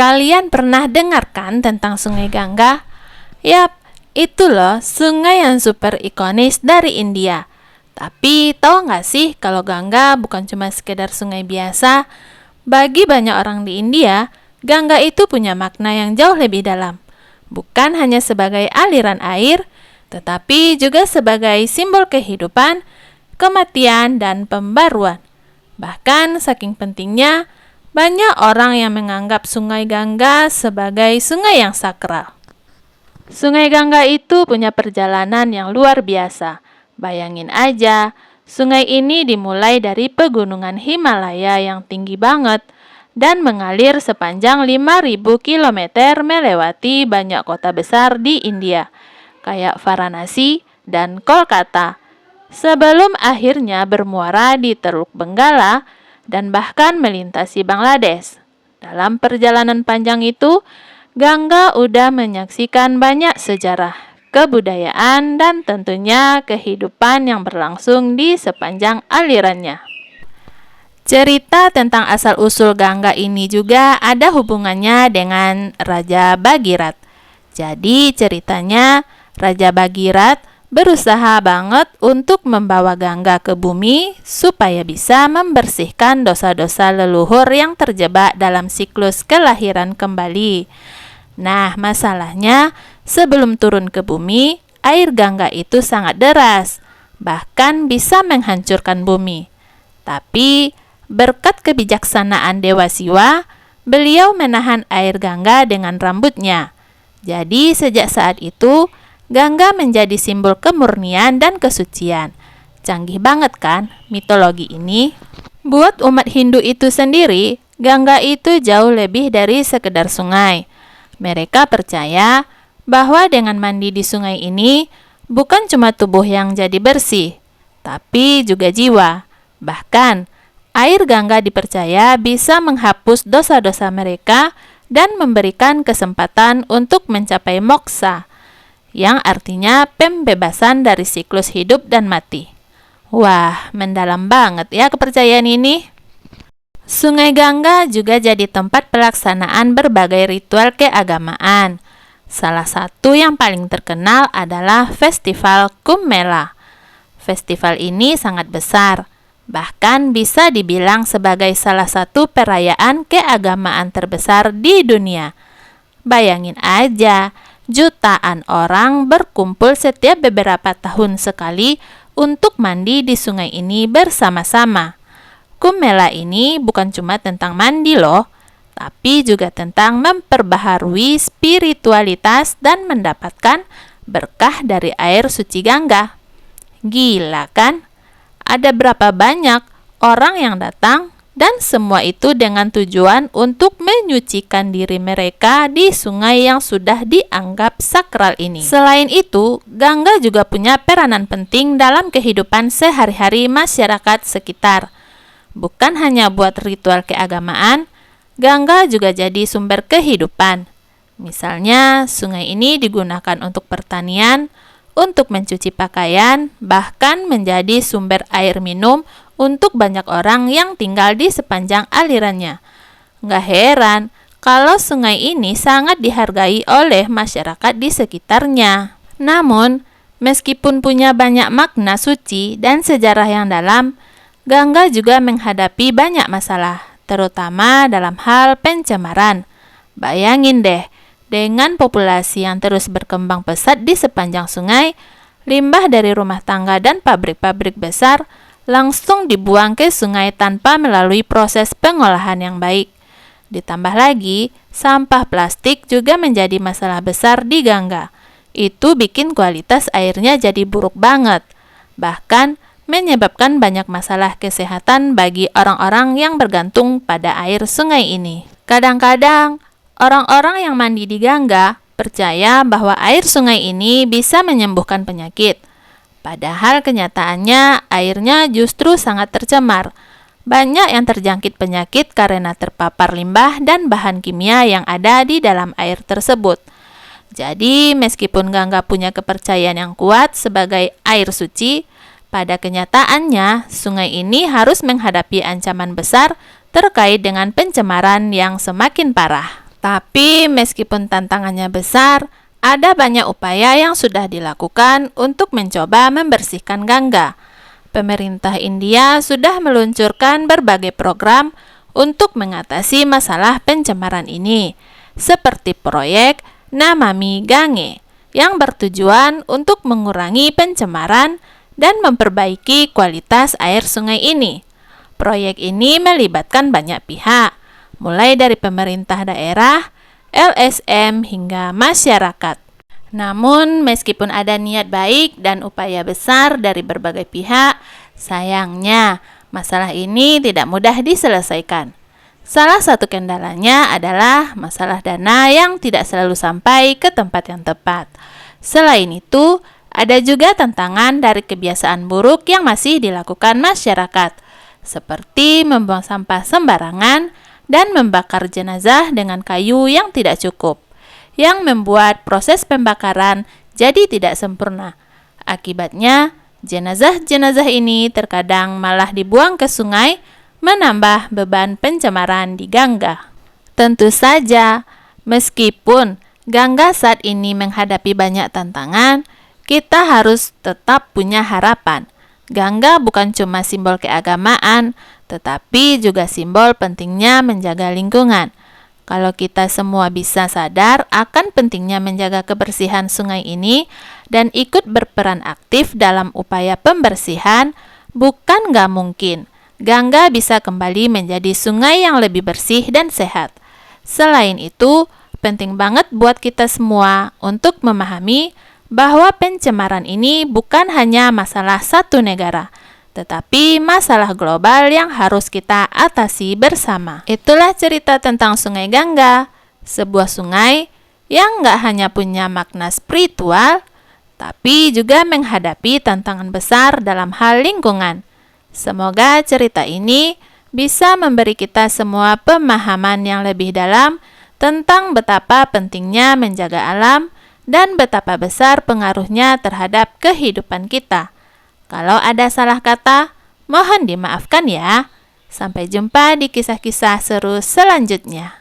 Kalian pernah dengar kan tentang Sungai Gangga? Yap, itu loh sungai yang super ikonis dari India. Tapi tahu nggak sih kalau Gangga bukan cuma sekedar sungai biasa? Bagi banyak orang di India, Gangga itu punya makna yang jauh lebih dalam. Bukan hanya sebagai aliran air, tetapi juga sebagai simbol kehidupan, kematian, dan pembaruan. Bahkan saking pentingnya, banyak orang yang menganggap Sungai Gangga sebagai sungai yang sakral. Sungai Gangga itu punya perjalanan yang luar biasa. Bayangin aja, sungai ini dimulai dari pegunungan Himalaya yang tinggi banget dan mengalir sepanjang 5.000 km melewati banyak kota besar di India, kayak Varanasi dan Kolkata, sebelum akhirnya bermuara di Teluk Benggala dan bahkan melintasi Bangladesh. Dalam perjalanan panjang itu, Gangga udah menyaksikan banyak sejarah, kebudayaan, dan tentunya kehidupan yang berlangsung di sepanjang alirannya. Cerita tentang asal-usul Gangga ini juga ada hubungannya dengan Raja Bhagirat. Jadi ceritanya, Raja Bhagirat berusaha banget untuk membawa Gangga ke bumi supaya bisa membersihkan dosa-dosa leluhur yang terjebak dalam siklus kelahiran kembali. Nah, masalahnya sebelum turun ke bumi, air Gangga itu sangat deras, bahkan bisa menghancurkan bumi. Tapi berkat kebijaksanaan Dewa Siwa, beliau menahan air Gangga dengan rambutnya. Jadi sejak saat itu, Gangga menjadi simbol kemurnian dan kesucian. Canggih banget kan mitologi ini? Buat umat Hindu itu sendiri, Gangga itu jauh lebih dari sekedar sungai. Mereka percaya bahwa dengan mandi di sungai ini, bukan cuma tubuh yang jadi bersih, tapi juga jiwa. Bahkan, air Gangga dipercaya bisa menghapus dosa-dosa mereka dan memberikan kesempatan untuk mencapai moksa, yang artinya pembebasan dari siklus hidup dan mati. Wah, mendalam banget ya kepercayaan ini. Sungai Gangga juga jadi tempat pelaksanaan berbagai ritual keagamaan. Salah satu yang paling terkenal adalah Festival Kumbh Mela. Festival ini sangat besar, bahkan bisa dibilang sebagai salah satu perayaan keagamaan terbesar di dunia. Bayangin aja, jutaan orang berkumpul setiap beberapa tahun sekali untuk mandi di sungai ini bersama-sama. Kumbh Mela ini bukan cuma tentang mandi loh, tapi juga tentang memperbaharui spiritualitas dan mendapatkan berkah dari air suci Gangga. Gila kan? Ada berapa banyak orang yang datang, dan semua itu dengan tujuan untuk menyucikan diri mereka di sungai yang sudah dianggap sakral ini. Selain itu, Gangga juga punya peranan penting dalam kehidupan sehari-hari masyarakat sekitar. Bukan hanya buat ritual keagamaan, Gangga juga jadi sumber kehidupan. Misalnya, sungai ini digunakan untuk pertanian, untuk mencuci pakaian, bahkan menjadi sumber air minum untuk banyak orang yang tinggal di sepanjang alirannya. Nggak heran kalau sungai ini sangat dihargai oleh masyarakat di sekitarnya. Namun, meskipun punya banyak makna suci dan sejarah yang dalam, Gangga juga menghadapi banyak masalah, terutama dalam hal pencemaran. Bayangin deh, dengan populasi yang terus berkembang pesat di sepanjang sungai, limbah dari rumah tangga dan pabrik-pabrik besar langsung dibuang ke sungai tanpa melalui proses pengolahan yang baik. Ditambah lagi, sampah plastik juga menjadi masalah besar di Gangga. Itu bikin kualitas airnya jadi buruk banget. Bahkan, menyebabkan banyak masalah kesehatan bagi orang-orang yang bergantung pada air sungai ini. Kadang-kadang, orang-orang yang mandi di Gangga percaya bahwa air sungai ini bisa menyembuhkan penyakit. Padahal kenyataannya airnya justru sangat tercemar. Banyak yang terjangkit penyakit karena terpapar limbah dan bahan kimia yang ada di dalam air tersebut. Jadi, meskipun Gangga punya kepercayaan yang kuat sebagai air suci, pada kenyataannya sungai ini harus menghadapi ancaman besar terkait dengan pencemaran yang semakin parah. Tapi meskipun tantangannya besar, ada banyak upaya yang sudah dilakukan untuk mencoba membersihkan Gangga. Pemerintah India sudah meluncurkan berbagai program untuk mengatasi masalah pencemaran ini, seperti proyek Namami Gange, yang bertujuan untuk mengurangi pencemaran dan memperbaiki kualitas air sungai ini. Proyek ini melibatkan banyak pihak, mulai dari pemerintah daerah, LSM, hingga masyarakat. Namun, meskipun ada niat baik dan upaya besar dari berbagai pihak, sayangnya masalah ini tidak mudah diselesaikan. Salah satu kendalanya adalah masalah dana yang tidak selalu sampai ke tempat yang tepat. Selain itu, ada juga tantangan dari kebiasaan buruk yang masih dilakukan masyarakat, seperti membuang sampah sembarangan dan membakar jenazah dengan kayu yang tidak cukup, yang membuat proses pembakaran jadi tidak sempurna. Akibatnya, jenazah-jenazah ini terkadang malah dibuang ke sungai, menambah beban pencemaran di Gangga. Tentu saja, meskipun Gangga saat ini menghadapi banyak tantangan, kita harus tetap punya harapan. Gangga bukan cuma simbol keagamaan, tetapi juga simbol pentingnya menjaga lingkungan. Kalau kita semua bisa sadar akan pentingnya menjaga kebersihan sungai ini dan ikut berperan aktif dalam upaya pembersihan, bukan nggak mungkin Gangga bisa kembali menjadi sungai yang lebih bersih dan sehat. Selain itu, penting banget buat kita semua untuk memahami bahwa pencemaran ini bukan hanya masalah satu negara, tetapi masalah global yang harus kita atasi bersama. Itulah cerita tentang Sungai Gangga, sebuah sungai yang nggak hanya punya makna spiritual, tapi juga menghadapi tantangan besar dalam hal lingkungan. Semoga cerita ini bisa memberi kita semua pemahaman yang lebih dalam tentang betapa pentingnya menjaga alam dan betapa besar pengaruhnya terhadap kehidupan kita. Kalau ada salah kata, mohon dimaafkan ya. Sampai jumpa di kisah-kisah seru selanjutnya.